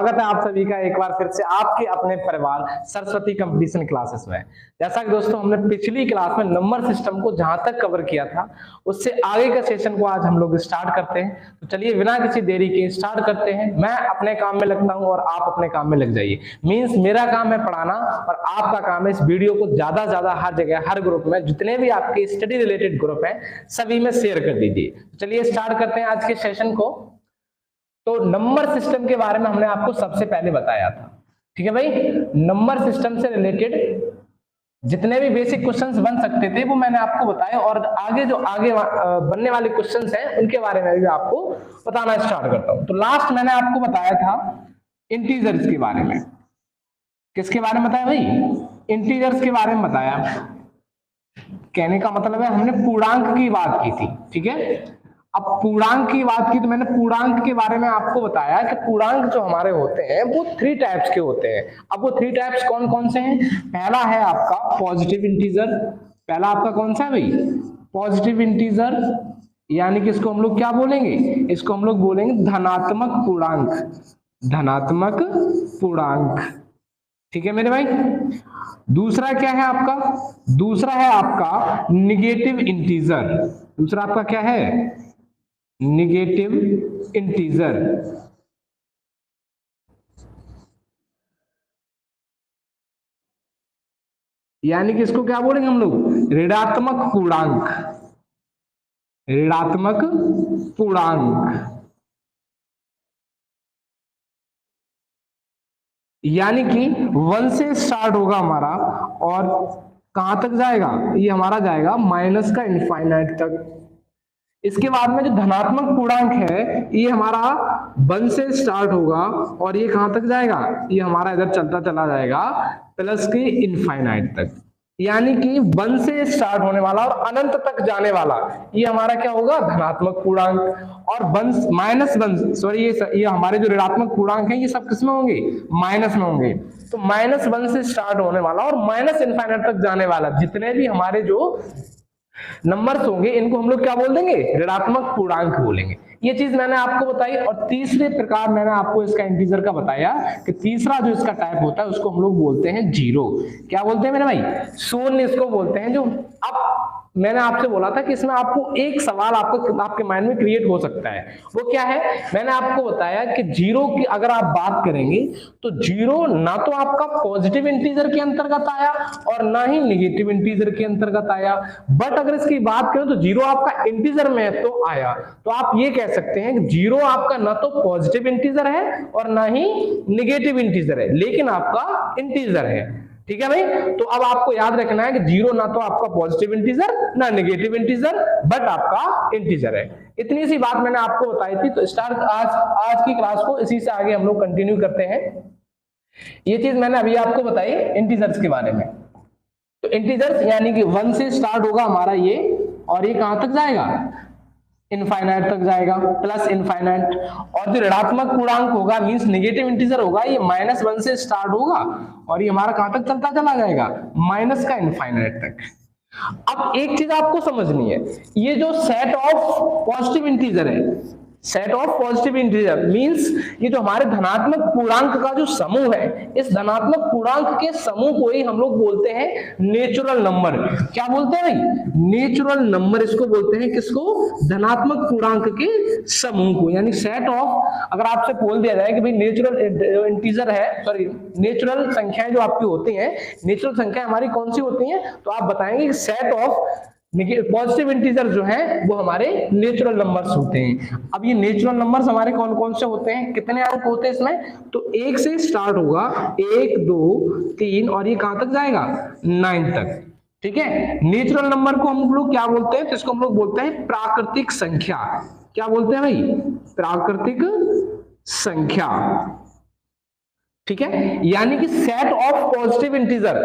स्वागत है आप सभी का एक बार फिर से आपके अपने परिवार सरस्वती कंपटीशन क्लासेस में। जैसा कि दोस्तों हमने पिछली क्लास में नंबर सिस्टम को जहां तक कवर किया था, उससे आगे का सेशन को आज हम लोग स्टार्ट करते हैं। तो चलिए बिना किसी देरी के स्टार्ट करते हैं। मैं अपने काम में लगता हूं और आप अपने काम में लग जाइए। मीन्स मेरा काम है पढ़ाना और आपका काम है इस वीडियो को ज्यादा से ज्यादा हर जगह, हर ग्रुप में, जितने भी आपके स्टडी रिलेटेड ग्रुप है सभी में शेयर कर दीजिए। चलिए स्टार्ट करते हैं आज के सेशन को। तो नंबर सिस्टम के बारे में हमने आपको सबसे पहले बताया था, ठीक है भाई। नंबर सिस्टम से रिलेटेड जितने भी बेसिक क्वेश्चंस बन सकते थे वो मैंने आपको बताया, और आगे जो आगे बनने वाले क्वेश्चंस हैं उनके बारे में भी आपको बताना स्टार्ट करता हूं। तो लास्ट मैंने आपको बताया था इंटीजर्स के बारे में। किसके बारे में बताया भाई? इंटीजर्स के बारे में बताया। कहने का मतलब है हमने पूर्णांक की बात की थी, ठीक है। अब पूर्णांक की बात की तो मैंने पूर्णांक के बारे में आपको बताया कि पूर्णांक जो हमारे होते हैं वो 3 टाइप्स के होते हैं। अब वो 3 टाइप्स कौन कौन से हैं? पहला है आपका पॉजिटिव इंटीजर। पहला आपका कौन सा है भाई? पॉजिटिव इंटीजर, यानी कि इसको हम लोग क्या बोलेंगे? इसको हम लोग बोलेंगे धनात्मक पूर्णांक। धनात्मक पूर्णांक, ठीक है मेरे भाई। दूसरा क्या है आपका? दूसरा है आपका निगेटिव इंटीजर। दूसरा आपका क्या है? Negative integer. यानी कि इसको क्या बोलेंगे हम लोग? ऋणात्मक पूर्णांक। ऋणात्मक पूर्णांक यानी कि 1 से स्टार्ट होगा हमारा और कहां तक जाएगा? ये हमारा जाएगा माइनस का इनफाइनाइट तक। इसके बाद में जो धनात्मक पूर्णांक है ये हमारा 1 से स्टार्ट होगा और ये कहां तक जाएगा? ये हमारा इधर चलता चला जाएगा प्लस के इनफाइनाइट तक। यानी कि 1 से स्टार्ट होने वाला और अनंत तक जाने वाला ये हमारा क्या होगा? धनात्मक पूर्णांक। और ये हमारे जो ऋणात्मक पूर्णांक है ये सब किसमें होंगे? माइनस में होंगे। तो -1 से स्टार्ट होने वाला और माइनस इनफाइनाइट तक जाने वाला जितने भी हमारे जो नंबर्स होंगे इनको हम लोग क्या बोल देंगे? ऋणात्मक पूर्णांक बोलेंगे। ये चीज मैंने आपको बताई। और तीसरे प्रकार मैंने आपको इसका इंटीजर का बताया कि तीसरा जो इसका टाइप होता है उसको हम लोग बोलते हैं जीरो। क्या बोलते हैं मेरे भाई? शून्य इसको बोलते हैं। जो अब मैंने आपसे बोला था कि इसमें आपको एक सवाल आपके माइंड में क्रिएट हो सकता है, वो क्या है? मैंने आपको बताया कि जीरो की अगर आप बात करेंगे तो जीरो ना तो आपका पॉजिटिव इंटीजर के अंतर्गत आया और ना ही निगेटिव इंटीजर के अंतर्गत आया। बट अगर इसकी बात करें तो जीरो आपका इंटीजर में तो आया। तो आप ये कह सकते हैं कि जीरो आपका ना तो पॉजिटिव इंटीजर है और ना ही निगेटिव इंटीजर है, लेकिन आपका इंटीजर है, ठीक है भाई। तो अब आपको याद रखना है कि जीरो ना तो आपका पॉजिटिव इंटीजर ना नेगेटिव इंटीजर, बट आपका इंटीजर है। इतनी सी बात मैंने आपको बताई थी। तो स्टार्ट आज की क्लास को इसी से आगे हम लोग कंटिन्यू करते हैं। ये चीज मैंने अभी आपको बताई इंटीजर्स के बारे में। तो इंटीजर्स यानी कि 1 से स्टार्ट होगा हमारा ये और ये कहां तक जाएगा? इनफाइनाइट तक जाएगा, प्लस इनफाइनाइट। और जो ऋणात्मक पूर्णांक होगा मींस नेगेटिव इंटीजर होगा, ये -1 से स्टार्ट होगा और ये हमारा कहां तक चलता चला जाएगा? माइनस का इनफाइनाइट तक। अब एक चीज आपको समझनी है, ये जो सेट ऑफ पॉजिटिव इंटीजर है, set of positive integer means ये जो हमारे धनात्मक पूर्णांक का जो समूह है, इस धनात्मक पूर्णांक के समूह को ही हम लोग बोलते हैं नेचुरल नंबर। क्या बोलते हैं भाई? नेचुरल नंबर इसको बोलते हैं। किसको? धनात्मक पूर्णांक के समूह को, यानी सेट ऑफ। अगर आपसे बोल दिया जाए कि भाई नेचुरल इंटीजर है, सॉरी नेचुरल संख्याएं जो आपकी होती हैं, नेचुरल संख्याएं हमारी कौन सी होती हैं, तो आप बताएंगे सेट ऑफ पॉजिटिव इंटीजर जो है वो हमारे नेचुरल नंबर्स होते हैं। अब ये नेचुरल नंबर्स हमारे कौन कौन से होते हैं? कितने अंक होते हैं इसमें? तो 1 से स्टार्ट होगा, 1 2 3 और ये कहां तक जाएगा? 9 तक, ठीक है। नेचुरल नंबर को हम लोग क्या बोलते हैं? तो इसको हम लोग बोलते हैं प्राकृतिक संख्या। क्या बोलते हैं भाई? प्राकृतिक संख्या, ठीक है। यानी कि set of positive integer,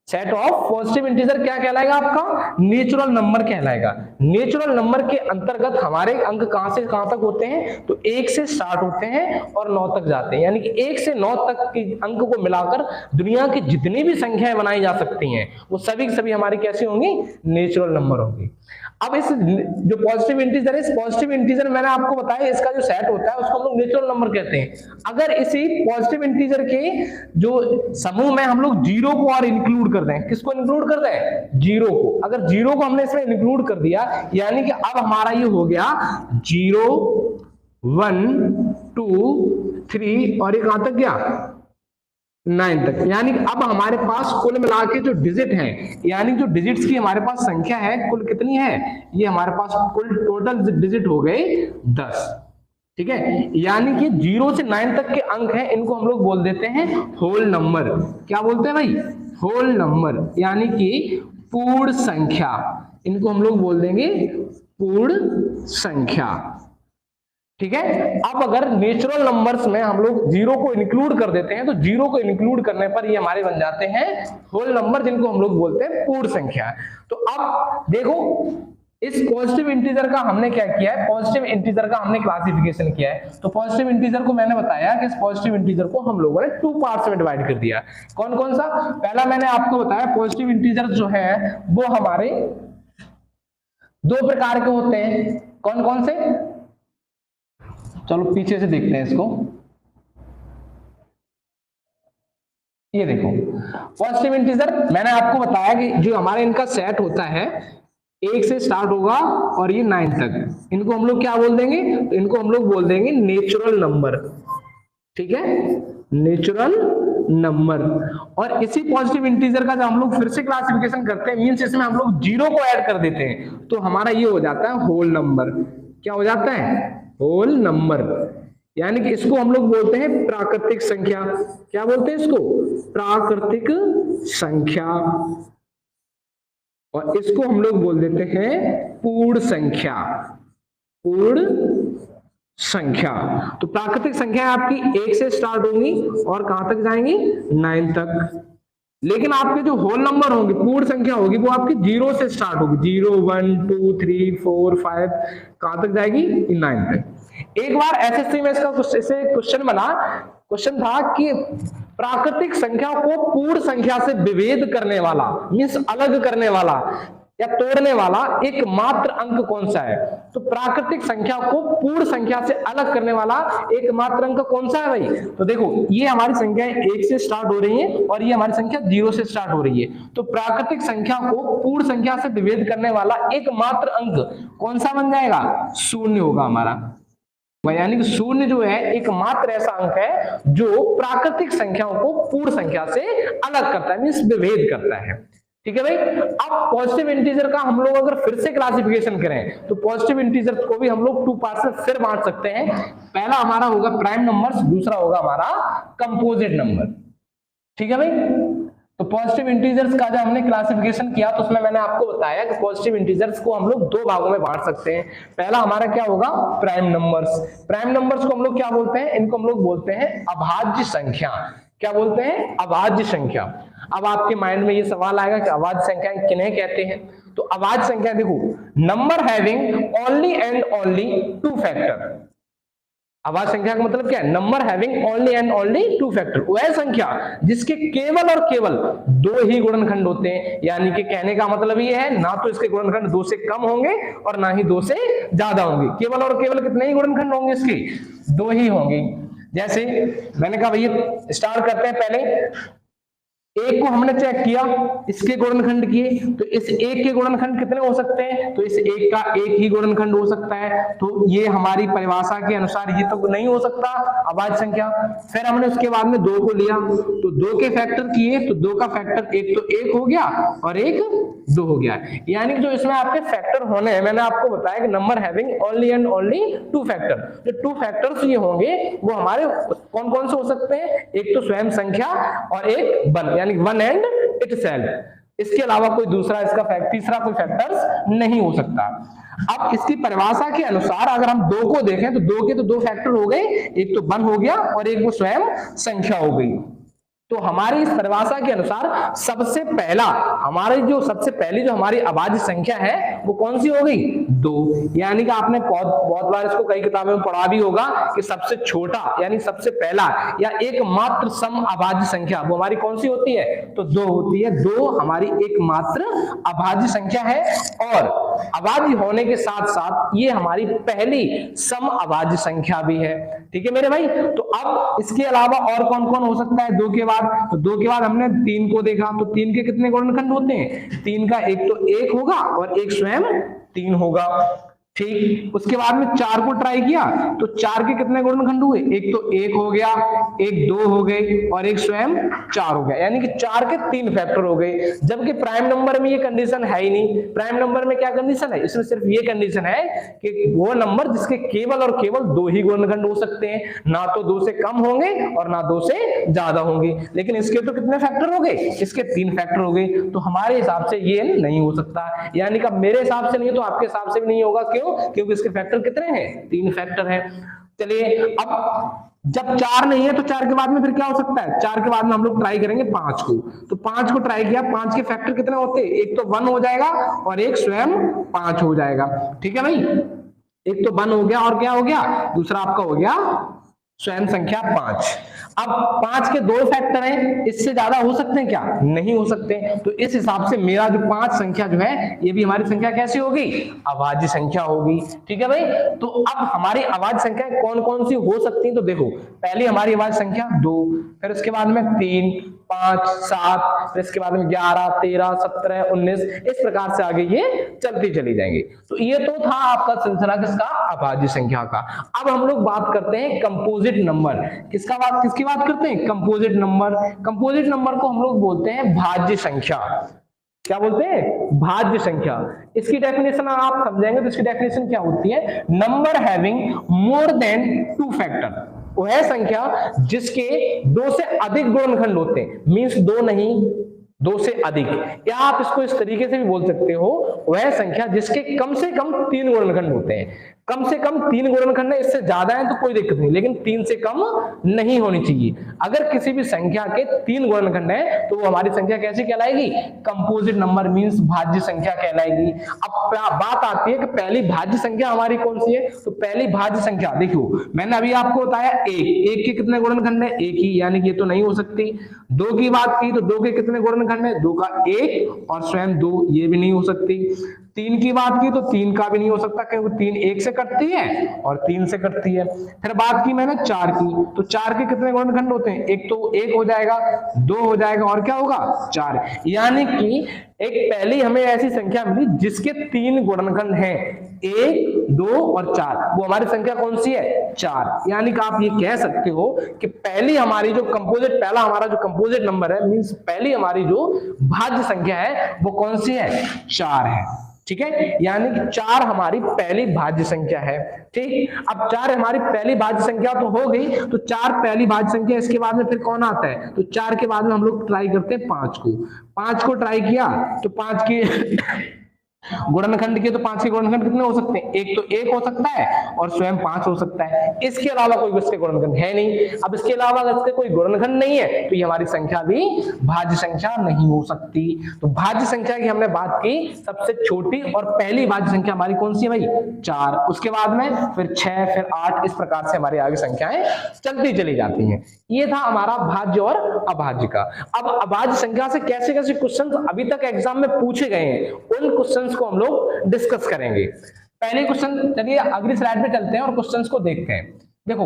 set of positive integer क्या कहलाएगा आपका? नेचुरल नंबर कहलाएगा। नेचुरल नंबर के अंतर्गत हमारे अंक कहां से कहां तक होते हैं? तो 1 से स्टार्ट होते हैं और 9 तक जाते हैं। यानी कि 1 से 9 तक के अंक को मिलाकर दुनिया की जितनी भी संख्याएं बनाई जा सकती हैं वो सभी की सभी हमारी कैसी होंगी? नेचुरल नंबर होंगी। अब इस जो पॉजिटिव इंटीजर है, इस पॉजिटिव इंटीजर मैंने आपको बताया इसका जो सेट होता है उसको हम लोग नेचुरल नंबर कहते हैं। अगर इसी पॉजिटिव इंटीजर के जो समूह में हम लोग जीरो को और इंक्लूड कर दें, किसको इंक्लूड कर दें? जीरो को। अगर जीरो को हमने इसमें इंक्लूड कर दिया यानी कि अब हमारा ये हो गया 0 1 2 3 और ये कहां तक गया? 9 तक। यानी कि अब हमारे पास कुल मिला के जो डिजिट है, यानी जो डिजिट्स की हमारे पास संख्या है कुल कितनी है? ये हमारे पास कुल टोटल डिजिट हो गए 10। ठीक है, यानी कि 0 से 9 तक के अंक हैं, इनको हम लोग बोल देते हैं होल नंबर। क्या बोलते हैं भाई? होल नंबर, यानी कि पूर्ण संख्या। इनको हम लोग बोल देंगे पूर्ण संख्या। ठीक है, अब अगर नेचुरल नंबर्स में हम लोग जीरो को इंक्लूड कर देते हैं तो जीरो को इंक्लूड करने पर ये हमारे बन जाते हैं होल नंबर, जिनको हम लोग बोलते हैं पूर्ण संख्या। तो अब देखो इस पॉजिटिव इंटीजर का हमने क्या किया है? पॉजिटिव इंटीजर का हमने क्लासिफिकेशन किया है। तो पॉजिटिव इंटीजर को मैंने बताया कि इस पॉजिटिव इंटीजर को हम लोगों ने 2 पार्ट्स में डिवाइड कर दिया। कौन कौन सा? पहला मैंने आपको बताया पॉजिटिव इंटीजर जो है वो हमारे 2 प्रकार के होते हैं। कौन कौन से? चलो पीछे से देखते हैं इसको। ये देखो पॉजिटिव इंटीजर मैंने आपको बताया कि जो हमारे इनका सेट होता है 1 से स्टार्ट होगा और ये 9 तक, इनको हम लोग क्या बोल देंगे? इनको हम लोग बोल देंगे नेचुरल नंबर। ठीक है, नेचुरल नंबर। और इसी पॉजिटिव इंटीजर का जब हम लोग फिर से क्लासिफिकेशन करते हैं, मींस इसमें हम लोग जीरो को ऐड कर देते हैं, तो हमारा ये हो जाता है होल नंबर। क्या हो जाता है? Whole number. यानी कि इसको हम लोग बोलते हैं प्राकृतिक संख्या। क्या बोलते हैं इसको? प्राकृतिक संख्या। और इसको हम लोग बोल देते हैं पूर्ण संख्या। पूर्ण संख्या। तो प्राकृतिक संख्या आपकी 1 से स्टार्ट होंगी और कहां तक जाएंगी? 9 तक। लेकिन आपके जो होल नंबर होंगे, पूर्ण संख्या होगी, वो आपकी 0 से स्टार्ट होगी। 0 1 2 3 4 5 कहां तक जाएगी? 9 तक। एक बार एसएससी में इसका क्वेश्चन था कि प्राकृतिक संख्या को पूर्ण संख्या से विभेद करने वाला, मींस अलग करने वाला या तोड़ने वाला एकमात्र अंक कौन सा है? तो प्राकृतिक संख्या को पूर्ण संख्या से अलग करने वाला एकमात्र अंक कौन सा है भाई? तो देखो ये हमारी संख्या 1 से स्टार्ट हो रही है और ये हमारी संख्या 0 से स्टार्ट हो रही है। तो प्राकृतिक संख्या को पूर्ण संख्या से विभेद करने वाला एकमात्र अंक कौन सा बन जाएगा? 0 होगा हमारा। यानी कि 0 जो है एकमात्र ऐसा अंक है जो प्राकृतिक संख्याओं को पूर्ण संख्या से अलग करता है, मींस विभेद करता है। ठीक है भाई। अब पॉजिटिव इंटीजर का हम लोग अगर फिर से क्लासिफिकेशन करें तो पॉजिटिव इंटीजर को भी हम लोग 2 पार्ट्स में फिर बांट सकते हैं। पहला हमारा होगा प्राइम नंबर्स, दूसरा होगा हमारा कंपोजिट नंबर। ठीक है भाई। तो पॉजिटिव इंटीजर्स का जब हमने क्लासिफिकेशन किया तो उसमें मैंने आपको बताया कि पॉजिटिव इंटीजर्स को हम लोग 2 भागों में बांट सकते हैं। पहला हमारा क्या होगा? Prime numbers. प्राइम नंबर्स को हम लोग क्या बोलते हैं? इनको हम लोग बोलते हैं अभाज्य संख्या। क्या बोलते हैं? अभाज्य संख्या। अब आपके माइंड में ये सवाल आएगा कि अभाज्य संख्या किन्हें कहते हैं? तो अभाज्य संख्या देखो, number having only and only 2 factor. अभाज्य संख्या का मतलब क्या है? Number having only and only 2 factor. वह संख्या जिसके केवल और केवल 2 ही गुणनखंड होते हैं। यानी कि कहने का मतलब ये है ना तो इसके गुणनखंड 2 से कम होंगे और ना ही 2 से ज्यादा होंगे। केवल और केवल कितने ही गुणनखंड होंगे इसके? 2 ही होंगे। जैसे मैंने कहा भैया स्टार्ट करते हैं, पहले 1 को हमने चेक किया, इसके गुणनखंड किए, तो इस 1 के गुणनखंड कितने हो सकते हैं? तो इस 1 का 1 ही गुणनखंड हो सकता है। तो ये हमारी परिभाषा के अनुसार ये तो नहीं हो सकता अभाज्य संख्या। फिर हमने उसके बाद में 2 को लिया, तो 2 के फैक्टर किए, तो 2 का फैक्टर 1 तो 1 हो गया और 1 2 हो गया। यानी कि जो इसमें आपके फैक्टर होने हैं, मैंने आपको बताया कि number having only and only 2 factor. जो 2 फैक्टर्स ये होंगे वो हमारे कौन कौन से हो सकते हैं? एक तो स्वयं संख्या और एक 1, यानी 1 एंड इटसेल्फ। इसके अलावा कोई दूसरा इसका तीसरा कोई फैक्टर्स नहीं हो सकता। अब इसकी परिभाषा के अनुसार अगर हम 2 को देखें तो 2 के तो 2 फैक्टर हो गए, एक तो 1 हो गया और एक वो स्वयं संख्या हो गई। तो हमारी इस परिभाषा के अनुसार सबसे पहला हमारी जो सबसे पहली जो हमारी अभाज्य संख्या है वो कौन सी हो गई? 2। यानी कि आपने बहुत बार इसको कई किताबों में पढ़ा भी होगा कि सबसे छोटा यानी सबसे पहला या एकमात्र सम अभाज्य संख्या वो हमारी कौन सी होती है? तो 2 होती है। 2 हमारी एकमात्र अभाज्य संख्या है और अभाज्य होने के साथ साथ ये हमारी पहली सम अभाज्य संख्या भी है। ठीक है मेरे भाई। तो अब इसके अलावा और कौन कौन हो सकता है 2 के बाद? तो 2 के बाद हमने 3 को देखा, तो 3 के कितने गुणनखंड होते हैं? 3 का एक तो 1 होगा और एक स्वयं 3 होगा। ठीक, उसके बाद में 4 को ट्राई किया तो 4 के कितने गुणनखंड हुए? एक तो 1 हो गया, एक 2 हो गए और एक स्वयं 4 हो गया, यानी कि 4 के 3 फैक्टर हो गए। जबकि प्राइम नंबर में ये कंडीशन है ही नहीं। प्राइम नंबर में क्या कंडीशन है? इसमें सिर्फ ये कंडीशन है कि वो नंबर जिसके केवल और केवल 2 ही गुणनखंड हो सकते हैं, ना तो 2 से कम होंगे और ना 2 से ज्यादा होंगे। लेकिन इसके तो कितने फैक्टर हो गए? इसके 3 फैक्टर हो गए। तो हमारे हिसाब से ये नहीं हो सकता, यानी कि मेरे हिसाब से नहीं तो आपके हिसाब से भी नहीं होगा। क्यों? क्योंकि इसके फैक्टर कितने हैं? 3 फैक्टर हैं। चलिए, अब जब 4 नहीं है तो 4 के बाद में फिर क्या हो सकता है? 4 के बाद में हम लोग ट्राई करेंगे 5 को। तो 5 को ट्राई किया, 5 के फैक्टर कितने होते हैं? एक तो 1 हो जाएगा और एक स्वयं 5 हो जाएगा। ठीक है भाई, एक तो 1 हो गया और क्या हो गया? दूसरा आपका हो गया स्वयं संख्या 5। अब 5 के 2 फैक्टर हैं, इससे ज्यादा हो सकते हैं क्या? नहीं हो सकते। तो इस हिसाब से मेरा जो 5 संख्या जो है ये भी हमारी संख्या कैसी होगी? अभाज्य संख्या होगी। ठीक है भाई। तो अब हमारी अभाज्य संख्या कौन कौन सी हो सकती है? तो देखो, पहली हमारी अभाज्य संख्या 2, फिर उसके बाद में 3, 5, 7, फिर इसके बाद में 11, 13, 17, 19, इस प्रकार से आगे ये चलती चली जाएंगी। तो ये तो था आपका सिलसिला किसका? अभाज्य संख्या का। अब हम लोग बात करते हैं कंपोजिट नंबर। किसकी बात करते हैं? Composite number. कंपोजिट नंबर को हम लोग बोलते हैं भाज्य संख्या। क्या बोलते हैं? भाज्य संख्या। इसकी डेफिनेशन आप समझेंगे तो इसकी डेफिनेशन क्या होती है? Number having more than 2 factor. वह संख्या जिसके 2 से अधिक गुणनखंड होते हैं, मींस 2 नहीं 2 से अधिक, या आप इसको इस तरीके से भी बोल सकते हो, वह संख्या जिसके कम से कम 3 गुणनखंड होते हैं। कम से कम 3 गुणनखंड है, इससे ज्यादा है तो कोई दिक्कत नहीं, लेकिन 3 से कम नहीं होनी चाहिए। अगर किसी भी संख्या के 3 गुणनखंड है तो वो हमारी संख्या कैसी कहलाएगी? कंपोजिट नंबर मींस भाज्य संख्या कहलाएगी। अब बात आती है कि पहली भाज्य संख्या हमारी कौन सी है? तो पहली भाज्य संख्या देखो, मैंने अभी आपको बताया 1 के कितने गुणनखंड है? 1 ही, यानी कि ये तो नहीं हो सकती। 2 की बात की तो 2 के कितने गुणनखंड है? 2 का 1 और स्वयं 2, ये भी नहीं हो सकती। 3 की बात की तो 3 का भी नहीं हो सकता, क्योंकि 3 1 से कटती है और 3 से कटती है। फिर बात की मैंने 4 की, तो 4 के कितने गुणनखंड होते हैं? एक तो 1 हो जाएगा, 2 हो जाएगा और क्या होगा? 4। यानी कि एक पहली हमें ऐसी संख्या मिली जिसके 3 गुणनखंड हैं, 1, 2 और 4। वो हमारी संख्या कौन सी है? 4। यानी कि आप ये कह सकते हो कि पहली हमारी जो पहला हमारा जो कंपोजिट नंबर है, मींस पहली हमारी जो भाज्य संख्या है वो कौन सी है? 4 है। ठीक है, यानी कि 4 हमारी पहली भाज्य संख्या है। ठीक, अब 4 हमारी पहली भाज्य संख्या तो हो गई, तो 4 पहली भाज्य संख्या। इसके बाद में फिर कौन आता है? तो 4 के बाद में हम लोग ट्राई करते हैं 5 को। 5 को ट्राई किया तो 5 की गुणनखंड के, तो 5 के गुणनखंड कितने हो सकते हैं? एक तो 1 हो सकता है और स्वयं 5 हो सकता है। इसके अलावा कोई इसके गुणनखंड है नहीं। अब इसके अलावा अगर इसके कोई गुणनखंड नहीं है तो ये हमारी संख्या भी भाज्य संख्या नहीं हो सकती। तो भाज्य संख्या की हमने बात की, सबसे छोटी और पहली भाज्य संख्या हमारी कौन सी है भाई? 4। उसके बाद में फिर 6, फिर 8, इस प्रकार से हमारी आगे संख्याएं चलती चली जाती हैं। ये था हमारा भाज्य और अभाज्य का। अब अभाज्य संख्या से कैसे कैसे क्वेश्चन अभी तक एग्जाम में पूछे गए हैं, उन क्वेश्चन को हम लोग डिस्कस करेंगे। पहले क्वेश्चन, चलिए अगली स्लाइड पे चलते हैं और क्वेश्चंस को देखते हैं। देखो,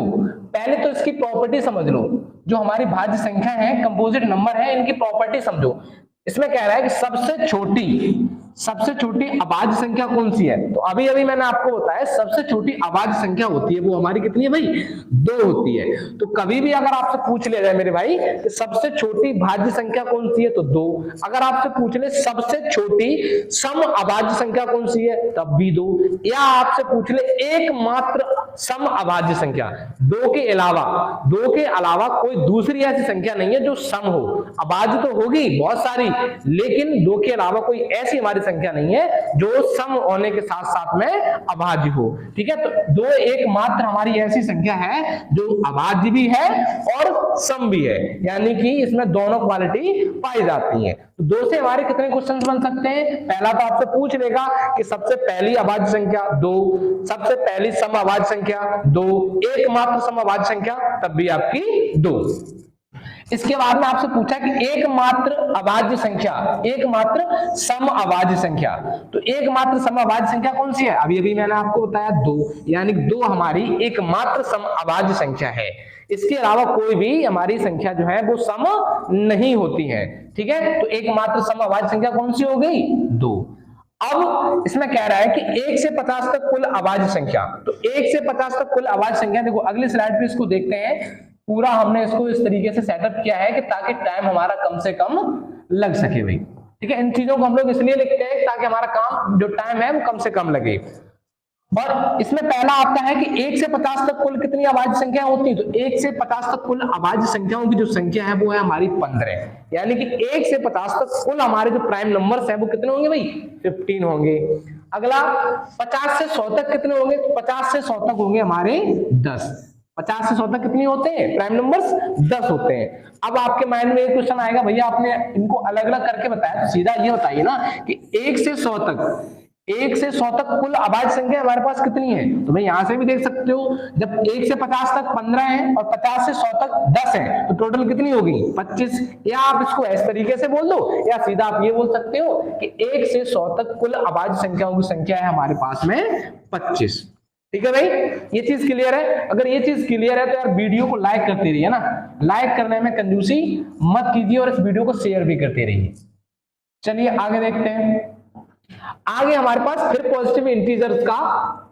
पहले तो इसकी प्रॉपर्टी समझ लो। जो हमारी भाज्य संख्या है, कंपोजिट नंबर है, इनकी प्रॉपर्टी समझो। इसमें कह रहा है कि सबसे छोटी अभाज्य संख्या कौन सी है? तो अभी अभी मैंने आपको बताया सबसे छोटी अभाज्य संख्या होती है वो हमारी कितनी है भाई? 2 होती है। तो कभी भी अगर आपसे पूछ लिया जाए मेरे भाई कि सबसे छोटी भाज्य संख्या कौन सी है, तो 2। अगर आपसे पूछ ले सबसे छोटी सम अभाज्य संख्या कौन सी है, तब भी 2। या आपसे पूछ ले एकमात्र सम अभाज्य संख्या, 2 के अलावा कोई दूसरी ऐसी संख्या नहीं है जो सम हो। अभाज्य तो होगी बहुत सारी, लेकिन 2 के अलावा कोई ऐसी हमारी संख्या नहीं है जो सम होने के साथ साथ में अभाज्य हो। ठीक है, तो 2 एकमात्र हमारी ऐसी संख्या है जो अभाज्य भी है और सम भी है, यानी कि इसमें दोनों क्वालिटी पाई जाती है। तो 2 से हमारे कितने क्वेश्चन बन सकते हैं? पहला तो आपसे पूछ लेगा कि सबसे पहली अभाज्य संख्या 2, सबसे पहली सम अभाज्य संख्या 2, एकमात्र सम अभाज्य संख्या, तब भी आपकी 2। इसके बाद में आपसे पूछा कि एकमात्र अभाज्य संख्या, एकमात्र सम अभाज्य संख्या, तो एकमात्र सम अभाज्य संख्या कौन सी है? अभी अभी मैंने आपको बताया 2, यानी 2 हमारी एकमात्र सम अभाज्य संख्या है। इसके अलावा कोई भी हमारी संख्या जो है वो सम नहीं होती है, ठीक है। तो एकमात्र सम अभाज्य संख्या कौन सी हो गई? 2। अब इसमें कह रहा है कि 1 से 50 तक कुल अभाज्य संख्या, तो 1 से 50 तक कुल अभाज्य संख्या, देखो अगली स्लाइड पे इसको देखते हैं। पूरा हमने इसको इस तरीके से सेटअप किया है कि ताकि टाइम हमारा कम से कम लग सके भाई, ठीक है। इन चीजों को हम लोग इसलिए लिखते हैं ताकि हमारा काम जो टाइम है वो कम से कम लगे। और इसमें पहला आता है कि 1 से 50 तक कुल कितनी अभाज्य संख्या होती है? तो 1 से 50 तक कुल अभाज्य संख्याओं की जो संख्या है वो है हमारी 15, यानी कि 1 से 50 तक कुल हमारे जो प्राइम नंबर्स हैं वो कितने होंगे भाई? 15 होंगे। अगला 50 से 100 तक कितने होंगे? 50 से 100 तक होंगे हमारे 10। 50 से 100 तक कितनी होते हैं? प्राइम नंबर्स 10 होते हैं। अब आपके माइंड में एक क्वेश्चन आएगा, भैया आपने इनको अलग अलग करके बताया, तो सीधा ये बताइए ना कि 1 से 100 तक, 1 से 100 तक कुल अभाज्य संख्या हमारे पास कितनी है? तो भाई यहां से भी देख सकते हो, जब 1 से 50 तक 15 है और 50 से 100 तक 10 है, तो टोटल कितनी होगी? 25। या आप इसको इस तरीके से बोल दो, या सीधा आप ये बोल सकते हो कि 1 से 100 तक कुल अभाज्य संख्याओं की संख्या है हमारे पास में 25। ठीक है भाई, ये चीज क्लियर है? अगर ये चीज क्लियर है तो यार वीडियो को लाइक करते रहिए ना, लाइक करने में कंजूसी मत कीजिए और इस वीडियो को शेयर भी करते रहिए। चलिए आगे देखते हैं। आगे हमारे पास फिर पॉजिटिव इंटीजर्स का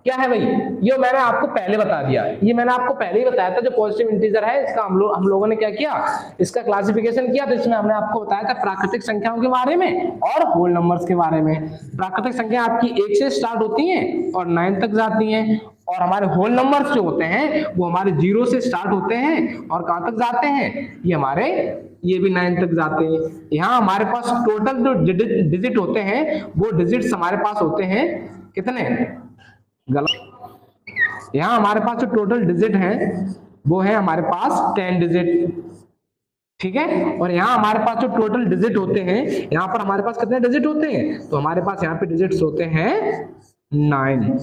क्या है भाई? ये मैंने आपको पहले बता दिया, ये मैंने आपको पहले ही बताया था। जो पॉजिटिव इंटीजर है इसका हम लोगों ने क्या किया, इसका क्लासिफिकेशन किया। तो इसमें हमने आपको बताया था प्राकृतिक संख्याओं के बारे में और होल नंबर्स के बारे में। प्राकृतिक संख्या आपकी 1 से स्टार्ट होती हैं और 9 तक जाती हैं, और हमारे होल नंबर्स जो होते हैं वो हमारे 0 से स्टार्ट होते हैं और कहां तक जाते हैं? ये हमारे ये भी 9 तक जाते हैं। यहाँ हमारे पास टोटल जो डिजिट होते हैं वो डिजिट्स हमारे पास होते हैं कितने? गलत। यहाँ हमारे पास जो टोटल डिजिट है वो है हमारे पास 10 डिजिट, ठीक है। और यहाँ हमारे पास जो टोटल डिजिट होते हैं, यहाँ पर हमारे पास कितने डिजिट होते हैं? तो हमारे पास यहाँ पे डिजिट्स होते हैं 9,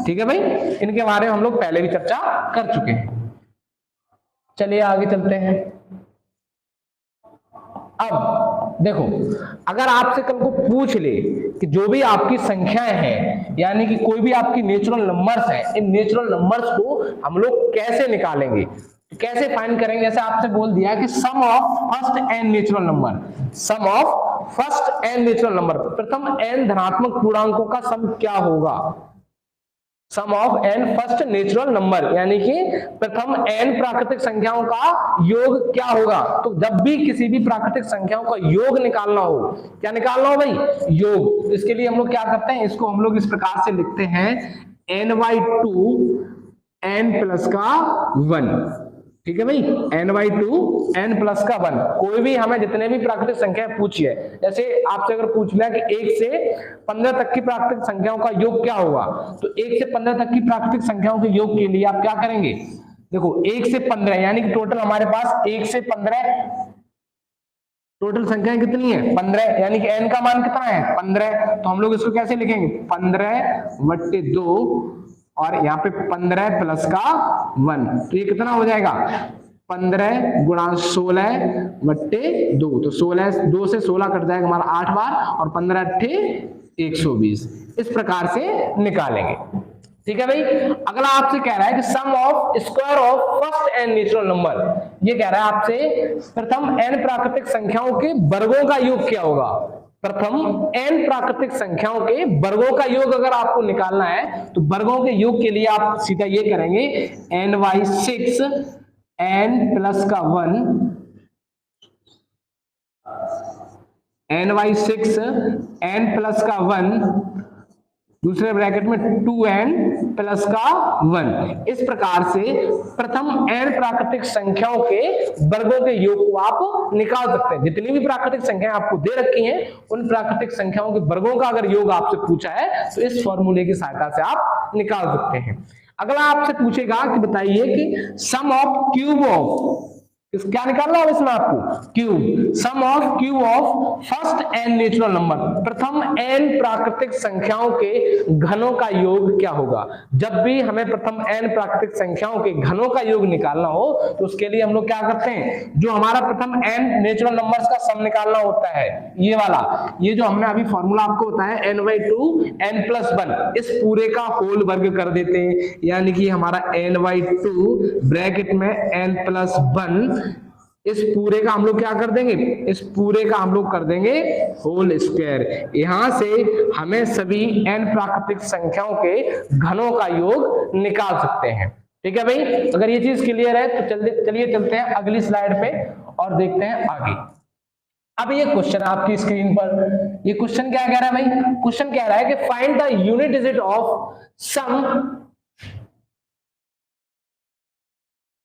ठीक है भाई। इनके बारे में हम लोग पहले भी चर्चा कर चुके हैं। चलिए आगे चलते हैं। अब देखो, अगर आपसे कल को पूछ ले कि जो भी आपकी संख्याएं हैं, यानी कि कोई भी आपकी नेचुरल नंबर्स हैं, इन नेचुरल नंबर्स को हम लोग कैसे निकालेंगे, कैसे फाइंड करेंगे? जैसे आपसे बोल दिया कि sum of first N natural number, sum of first N natural number, प्रथम एन धनात्मक पूर्णांकों का सम क्या होगा? Sum of n first natural number, यानी कि प्रथम एन प्राकृतिक संख्याओं का योग क्या होगा? तो जब भी किसी भी प्राकृतिक संख्याओं का योग निकालना हो, क्या निकालना हो भाई? योग। इसके लिए हम लोग क्या करते हैं, इसको हम लोग इस प्रकार से लिखते हैं n/2 n प्लस का 1, ठीक है भाई। n/2 n प्लस का 1। कोई भी हमें जितने भी प्राकृतिक संख्या पूछी है, जैसे आपसे अगर पूछ लिया कि 1 से 15 तक की प्राकृतिक संख्याओं का योग क्या होगा, तो 1 से 15 तक की प्राकृतिक संख्याओं के योग के लिए आप क्या करेंगे? देखो 1 से 15 यानी कि टोटल हमारे पास 1 से 15 टोटल संख्याएं कितनी है? 15, यानी कि n का मान कितना है? 15। तो हम लोग इसको कैसे लिखेंगे? 15/2 और यहाँ पे 15 प्लस का 1, तो ये कितना हो जाएगा? 15 गुणा 16/2, तो 16, 2 से 16 कट जाएगा हमारा 8 बार, और 15×8 120। इस प्रकार से निकालेंगे, ठीक है भाई। अगला आपसे कह रहा है कि sum of square of first N natural number, ये कह रहा है आपसे प्रथम एन प्राकृतिक संख्याओं के वर्गों का योग क्या होगा? प्रथम n प्राकृतिक संख्याओं के वर्गों का योग अगर आपको निकालना है, तो वर्गों के योग के लिए आप सीधा ये करेंगे n/6 n प्लस का 1, n/6 n प्लस का 1, दूसरे ब्रैकेट में 2n प्लस का 1। इस प्रकार से प्रथम n प्राकृतिक संख्याओं के वर्गों के योग को आप निकाल सकते हैं। जितनी भी प्राकृतिक संख्याएं आपको दे रखी हैं, उन प्राकृतिक संख्याओं के वर्गों का अगर योग आपसे पूछा है तो इस फॉर्मूले की सहायता से आप निकाल सकते हैं। अगला आपसे पूछेगा कि बताइए कि सम ऑफ क्यूब ऑफ, क्या निकालना है इसमें आपको? Cube. Sum of cube of first N natural number, प्रथम एन प्राकृतिक संख्याओं के घनों का योग क्या होगा। जब भी हमें प्रथम एन प्राकृतिक संख्याओं के घनों का योग निकालना हो तो उसके लिए हम लोग क्या करते हैं, जो हमारा प्रथम एन नेचुरल नंबर्स का सम निकालना होता है, ये वाला, ये जो हमने अभी फॉर्मूला आपको बताया n/2 n+1, इस पूरे का होल वर्ग कर देते हैं, यानी कि हमारा n/2 ब्रैकेट में n+1, इस पूरे का हम लोग क्या कर देंगे, इस पूरे का हम लोग कर देंगे होल स्क्वायर। यहां से हमें सभी n प्राकृतिक संख्याओं के घनों का योग निकाल सकते हैं। ठीक है भाई, अगर ये चीज क्लियर है तो चलिए चलते हैं अगली स्लाइड पे और देखते हैं आगे। अब ये क्वेश्चन आपकी स्क्रीन पर, ये क्वेश्चन क्या कह रहा है भाई, क्वेश्चन कह रहा है कि find the unit digit of sum,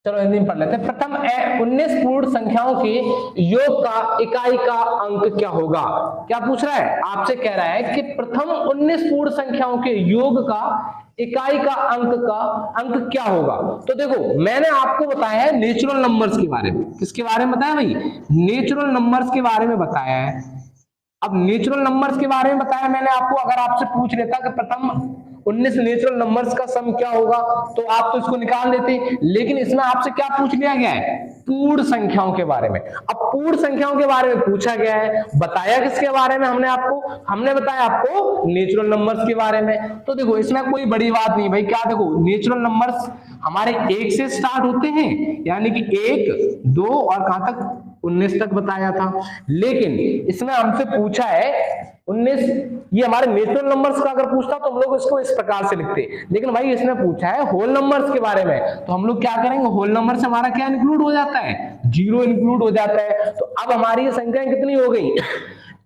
चलो हिंदी में पढ़ लेते हैं। प्रथम 19 पूर्ण संख्याओं के योग का इकाई का अंक क्या होगा। क्या पूछ रहा है आपसे, कह रहा है कि प्रथम 19 पूर्ण संख्याओं के योग का इकाई का अंक क्या होगा। तो देखो मैंने आपको बताया है नेचुरल नंबर्स के बारे में, किसके बारे में बताया भाई, नेचुरल नंबर्स के बारे में बताया है। अब नेचुरल नंबर्स के बारे में बताया मैंने आपको, अगर आपसे पूछ लेता कि प्रथम 19 नेचुरल नंबर्स का सम क्या होगा तो आप तो इसको निकाल देते, लेकिन इसमें आपसे क्या पूछ लिया गया है, पूर्ण संख्याओं के बारे में। अब पूर्ण संख्याओं के बारे में पूछा गया है, बताया किसके बारे में हमने बताया आपको नेचुरल नंबर्स के बारे में। तो देखो इसमें कोई बड़ी बात नहीं भाई, क्या देखो नेचुरल नंबर्स हमारे 1 से स्टार्ट होते हैं, यानी कि 1, 2 और कहां तक 19 तक बताया था, लेकिन इसमें हमसे पूछा है 19, ये हमारे नेचुरल नंबर्स का अगर पूछता तो हम लोग इसको इस प्रकार से लिखते, लेकिन भाई इसने पूछा है होल नंबर्स के बारे में, तो हम लोग क्या करेंगे, होल नंबर से हमारा क्या इंक्लूड हो जाता है, 0 इंक्लूड हो जाता है। तो अब हमारी ये संख्याएं कितनी हो गई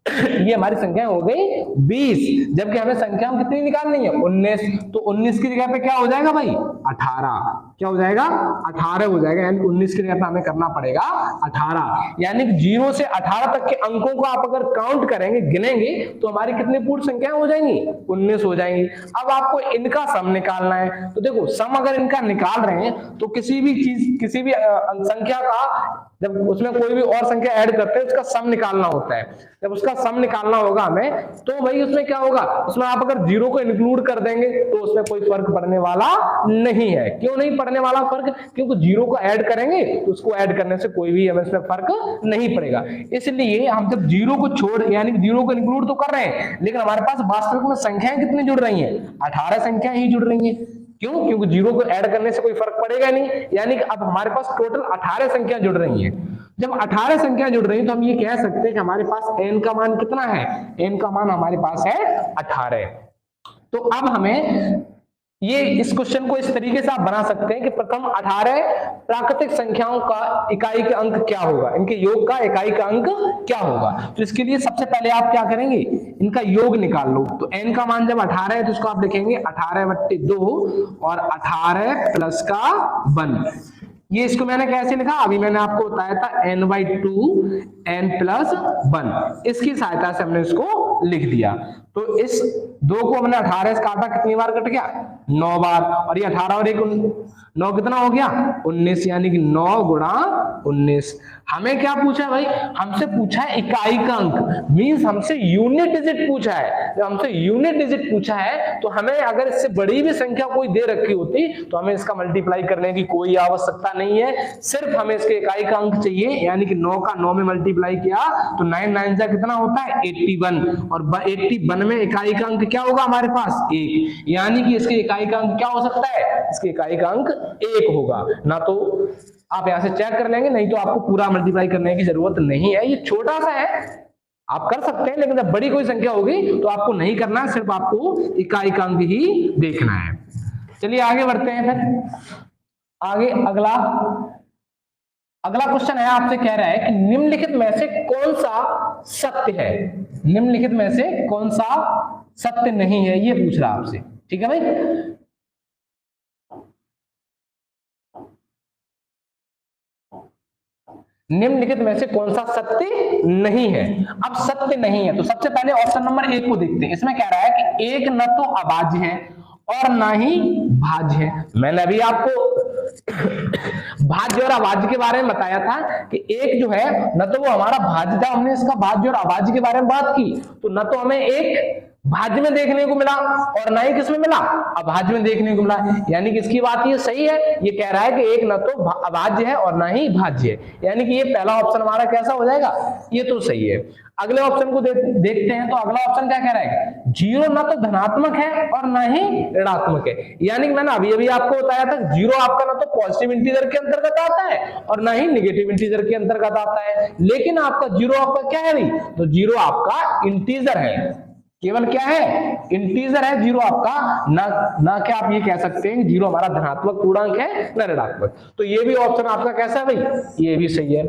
ये हमारी संख्या हो गई 20, जबकि हमें संख्या कितनी निकालनी है 19, तो 19 की जगह पे क्या हो जाएगा भाई 18, क्या हो जाएगा 18 हो जाएगा, यानी 19 की जगह पे हमें करना पड़ेगा 18, यानी 0 से 18 तक के अंकों को आप अगर काउंट करेंगे, गिनेंगे तो हमारी कितनी पूर्ण संख्याएं हो जाएंगी 19 हो जाएंगी। अब आपको इनका सम निकालना है, तो देखो सम अगर इनका निकाल रहे हैं तो किसी भी संख्या का जब उसमें कोई भी और संख्या ऐड करते हैं उसका सम निकालना होता है, जब उसका सम निकालना होगा हमें तो भाई उसमें क्या होगा, उसमें आप अगर 0 को इंक्लूड कर देंगे तो उसमें कोई फर्क पड़ने वाला नहीं है। क्यों नहीं पड़ने वाला फर्क, क्योंकि 0 को ऐड करेंगे तो उसको ऐड करने से कोई भी हमें इसमें फर्क नहीं पड़ेगा। इसलिए हम जब 0 को छोड़ यानी 0 को इंक्लूड तो कर रहे हैं, लेकिन हमारे पास वास्तविक में संख्याएं कितनी जुड़ रही है 18 संख्याएं ही जुड़ रही है। क्यों, क्योंकि 0 को ऐड करने से कोई फर्क पड़ेगा नहीं, यानी कि अब हमारे पास टोटल 18 संख्या जुड़ रही हैं। जब 18 संख्या जुड़ रही है तो हम ये कह सकते हैं कि हमारे पास n का मान कितना है, n का मान हमारे पास है 18। तो अब हमें ये इस क्वेश्चन को इस तरीके से आप बना सकते हैं कि प्रथम 18 प्राकृतिक संख्याओं का इकाई का अंक क्या होगा, इनके योग का इकाई का अंक क्या होगा। तो इसके लिए सबसे पहले आप क्या करेंगे, इनका योग निकाल लो। तो n का मान जब 18 है तो इसको आप लिखेंगे 18/2 और 18 प्लस का 1। ये इसको मैंने कैसे लिखा, अभी मैंने आपको बताया था n/2 n+1, इसकी सहायता से हमने इसको लिख दिया। तो इस 2 को हमने 18 से काटा, कितनी बार कट गया 9 बार, और ये 18 और 1 9 कितना हो गया 19, यानी कि 9 × 19। हमें क्या पूछा है भाई, हमसे पूछा है इकाई का अंक, मींस हमसे यूनिट डिजिट पूछा है। जब हमसे यूनिट डिजिट पूछा है तो हमें अगर इससे बड़ी भी संख्या कोई दे रखी होती तो हमें इसका मल्टीप्लाई करने की कोई आवश्यकता नहीं है, सिर्फ हमें इसके इकाई का अंक चाहिए, यानी कि 9 का 9 में मल्टीप्लाई किया तो 9 9 जा कितना होता है 81, और 81 में इकाई का अंक क्या होगा हमारे पास 1, यानी कि इसके इकाई का अंक क्या हो सकता है, इसके इकाई का अंक 1 होगा। ना तो आप यहां से चेक कर लेंगे, नहीं तो आपको पूरा मल्टीप्लाई करने की जरूरत नहीं है, ये छोटा सा है आप कर सकते हैं, लेकिन जब बड़ी कोई संख्या होगी तो आपको नहीं करना है, सिर्फ आपको इकाई का अंक ही देखना है। चलिए आगे बढ़ते हैं फिर आगे। अगला क्वेश्चन है, आपसे कह रहा है कि निम्नलिखित में से कौन सा सत्य है, निम्नलिखित में से कौन सा सत्य नहीं है, ये पूछ रहा है आपसे। ठीक है भाई, निम्नलिखित में से कौन सा सत्य नहीं है। अब सत्य नहीं है तो सबसे पहले ऑप्शन नंबर 1 को देखते हैं। इसमें कह रहा है कि 1 न तो अभाज्य है और ना ही भाज्य है। मैंने अभी आपको भाज्य और अभाज्य के बारे में बताया था कि एक जो है न तो वो हमारा भाज्य था, हमने इसका भाज्य और अभाज्य के बारे में बात की, तो न तो हमें एक भाज्य में देखने को मिला और ना ही किसमें मिला, अभाज्य में देखने को मिला। यानी कि इसकी बात ये सही है, ये कह रहा है कि एक न तो अभाज्य है और ना ही भाज्य है, यानी कि ये पहला ऑप्शन हमारा कैसा हो जाएगा, ये तो सही है। अगले ऑप्शन को देखते हैं, तो अगला ऑप्शन क्या कह रहा है, जीरो ना तो धनात्मक है और ना ही ऋणात्मक है। यानी कि मैंने अभी अभी आपको बताया था जीरो आपका ना तो पॉजिटिव इंटीजर के अंतर्गत आता है और ना ही नेगेटिव इंटीजर के अंतर्गत आता है, लेकिन आपका जीरो आपका क्या है भाई, तो जीरो आपका इंटीजर है, केवल क्या है, इंटीजर है जीरो आपका, ना क्या आप ये कह सकते हैं जीरो हमारा धनात्मक पूर्णांक है न ऋणात्मक। तो ये भी ऑप्शन आपका कैसा है भाई, ये भी सही है।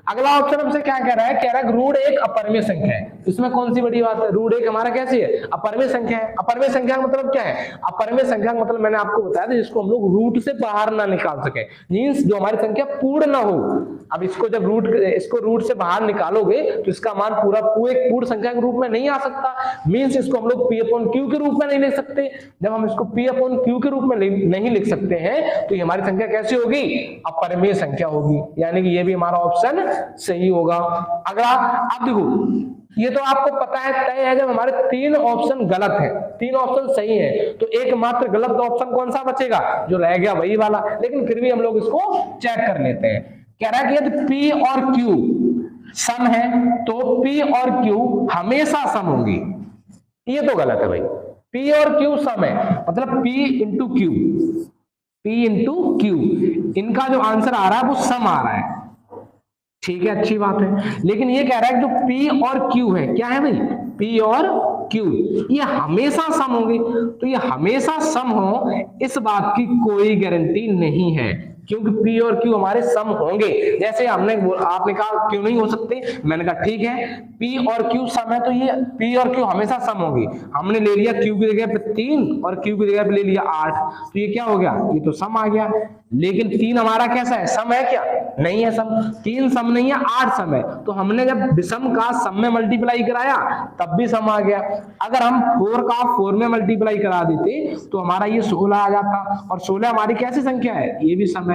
अगला ऑप्शन हमसे क्या कह रहा है, कह रहा है रूट एक अपरिमेय संख्या है। इसमें कौन सी बड़ी बात है, रूट एक हमारा कैसी है, अपरिमेय संख्या है। अपरिमेय संख्या का मतलब क्या है, अपरिमेय संख्या का मतलब मैंने आपको बताया था जिसको हम लोग रूट से बाहर ना निकाल सके, मींस जो हमारी संख्या पूर्ण ना हो। अब इसको जब इसको रूट से बाहर निकालोगे तो इसका मान पूर्ण संख्या के रूप में नहीं आ सकता, मींस इसको हम लोग पी अपॉन क्यू के रूप में नहीं लिख सकते। जब हम इसको पी अपॉन क्यू के रूप में नहीं लिख सकते हैं तो ये हमारी संख्या कैसी होगी, अपरिमेय संख्या होगी, यानी कि ये भी हमारा ऑप्शन सही होगा। अगला आप देखो, ये तो आपको पता है तय है, जब हमारे तीन ऑप्शन गलत है, तीन ऑप्शन सही है, तो एकमात्र गलत ऑप्शन कौन सा बचेगा, जो रह गया वही वाला, लेकिन फिर भी हम लोग इसको चेक कर लेते हैं। कह रहा है कि यदि P और Q सम है तो P और Q हमेशा सम होंगी, ये तो गलत है भाई। P और Q सम है मतलब P into Q, P into Q, इनका जो आंसर आ रहा है वो सम आ रहा है, ठीक है, अच्छी बात है। लेकिन ये कह रहा है कि जो P और Q है, क्या है भाई, P और Q ये हमेशा सम होंगे, तो ये हमेशा सम हो इस बात की कोई गारंटी नहीं है, क्योंकि P और Q हमारे सम होंगे। जैसे आपने कहा क्यों नहीं हो सकते, मैंने कहा ठीक है, P और Q सम है तो ये P और Q हमेशा सम होंगी। हमने ले लिया Q की जगह पे 3 और Q की जगह पे ले लिया 8, तो ये क्या हो गया, ये तो सम आ गया। लेकिन 3 हमारा कैसा है, सम है क्या, नहीं है सम, 3 सम नहीं है, 8 सम है, तो हमने जब विषम का सम में मल्टीप्लाई कराया तब भी सम आ गया। अगर हम 4 का 4 में मल्टीप्लाई करा देते तो हमारा ये 16 आ जाता, और 16 हमारी कैसी संख्या है, ये भी सम है।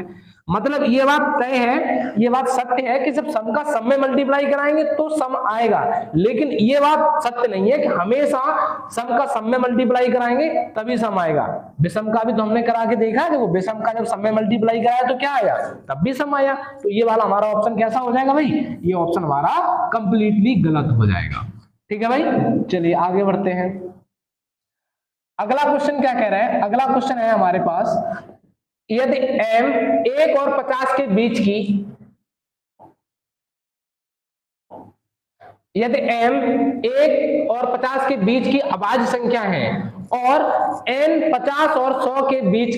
मतलब ये बात तय है, ये बात सत्य है कि जब सम का सम में मल्टीप्लाई कराएंगे तो सम आएगा, लेकिन ये बात सत्य नहीं है कि हमेशा सम का सम में मल्टीप्लाई कराएंगे तभी सम आएगा। विषम का भी तो हमने करा के देखा है, वो विषम का जब सम में मल्टीप्लाई कराया तो क्या आया, तब भी सम आया। तो ये वाला हमारा ऑप्शन कैसा हो जाएगा भाई, ये ऑप्शन हमारा कंप्लीटली गलत हो जाएगा। ठीक है भाई, चलिए आगे बढ़ते हैं। अगला क्वेश्चन क्या कह रहा है, अगला क्वेश्चन है हमारे पास, यदि m 1 और 50 के बीच की, यदि m 1 और 50 के बीच की अभाज्य संख्या है और n 50 और 100 के बीच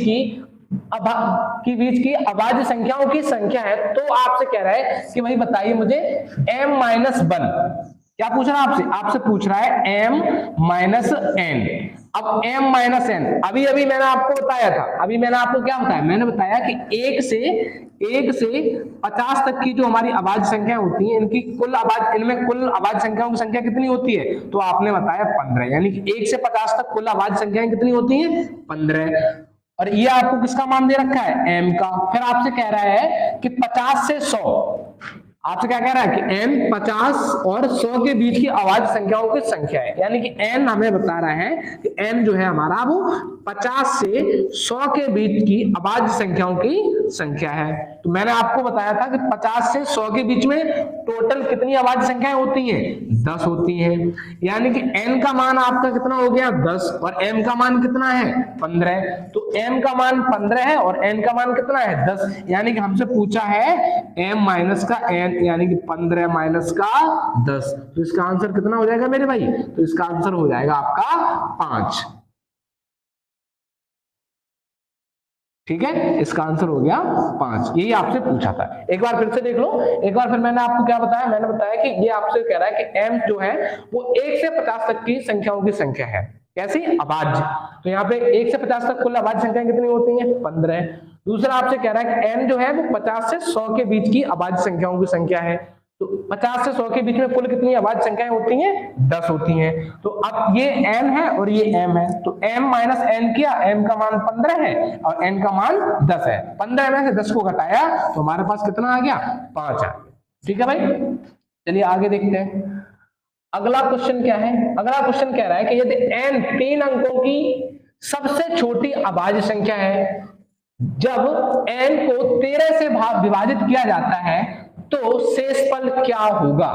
की अभाज्य संख्याओं की संख्या है, तो आपसे कह रहा है कि भाई बताइए मुझे m-1, क्या पूछ रहा है आपसे, आपसे पूछ रहा है m-n। अब m-n अभी मैंने आपको बताया था, अभी मैंने आपको क्या बताया, मैंने बताया कि 1 से 50 तक की जो हमारी अभाज्य संख्या होती है, इनमें कुल अभाज्य संख्याओं की संख्या कितनी होती है, तो आपने बताया 15, यानी कि 1 से 50 तक कुल अभाज्य संख्याएं कितनी होती हैं, 15। और ये आपको किसका मान दे रखा है, m का। फिर आपसे कह रहा है कि 50 से 100, आपसे क्या कह रहा है कि n 50 और 100 के बीच की अभाज्य संख्याओं की संख्या है, यानी कि n हमें बता रहा है कि n जो है हमारा वो 50 से 100 के बीच की अभाज्य संख्याओं की संख्या है। तो मैंने आपको बताया था कि 50 से 100 के बीच में टोटल कितनी अभाज्य संख्याएं होती हैं, 10 होती हैं, यानी कि n का मान आपका कितना हो गया 10 और m का मान कितना है 15। तो m का मान 15 है और n का मान कितना है 10, यानी कि हमसे पूछा है m माइनस का n, यानी कि 15 माइनस का 10, तो इसका आंसर कितना हो जाएगा मेरे भाई, तो इसका आंसर हो जाएगा आपका 5। ठीक है, इसका आंसर हो गया 5, यही आपसे पूछा था। एक बार फिर से देख लो, एक बार फिर मैंने आपको क्या बताया, मैंने बताया कि ये आपसे कह रहा है कि m जो है वो 1 से 50 तक की संख्याओं की संख्या है, कैसी, अभाज्य। तो यहाँ पे 1 से 50 तक कुल अभाज्य संख्याएं कितनी होती हैं, 15। दूसरा आपसे कह रहा है कि n जो है वो 50 से 100 के बीच की अभाज्य संख्याओं की संख्या है, तो 50 से 100 के बीच में कुल कितनी अभाज्य संख्याएं होती हैं? 10 होती हैं। तो अब ये n है और ये m है, तो m माइनस n किया, m का मान 15 है और n का मान 10 है। 15 में से 10 को घटाया तो हमारे पास कितना आ गया? 5 आ गया। ठीक है भाई, चलिए आगे देखते हैं। अगला क्वेश्चन क्या है? अगला क्वेश्चन कह रहा है कि यदि n 3 अंकों की सबसे छोटी अभाज्य संख्या है, जब n को 13 से विभाजित किया जाता है तो शेषफल क्या होगा?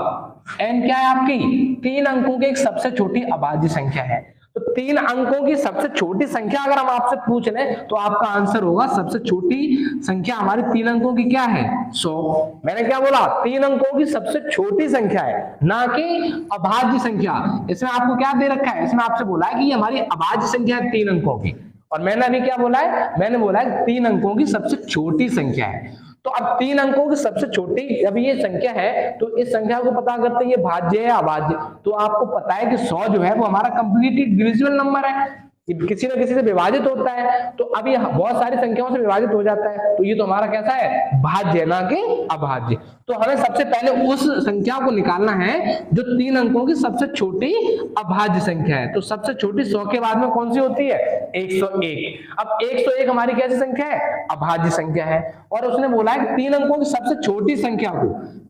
n क्या है आपकी? 3 अंकों की एक सबसे छोटी अभाज्य संख्या है। तो 3 अंकों की सबसे छोटी संख्या अगर हम आपसे पूछ लें तो आपका आंसर होगा, सबसे छोटी संख्या हमारी 3 अंकों की क्या है? 100। मैंने क्या बोला? 3 अंकों की सबसे छोटी संख्या है, ना कि अभाज्य संख्या। इसमें आपको क्या दे रखा है? इसमें आपसे बोला है कि हमारी अभाज्य संख्या है 3 अंकों की, और मैंने अभी क्या बोला है? मैंने बोला है 3 अंकों की सबसे छोटी संख्या है। तो अब 3 अंकों की सबसे छोटी जब ये संख्या है तो इस संख्या को पता करते हैं ये भाज्य है अभाज्य। तो आपको पता है कि 100 जो है वो हमारा कंप्लीटली डिविजिबल नंबर है, किसी न किसी से विभाजित होता है। तो अब ये बहुत सारी संख्याओं से विभाजित हो जाता है, तो ये तो हमारा कैसा है? भाज्य, ना कि अभाज्य। तो हमें सबसे पहले उस संख्या को निकालना है जो 3 अंकों की सबसे छोटी अभाज्य संख्या है। तो सबसे छोटी 100 के बाद में कौन सी होती है? 101। अब 101 हमारी कैसी संख्या है? अभाज्य संख्या है। और उसने बोला है 3 अंकों की सबसे छोटी संख्या को,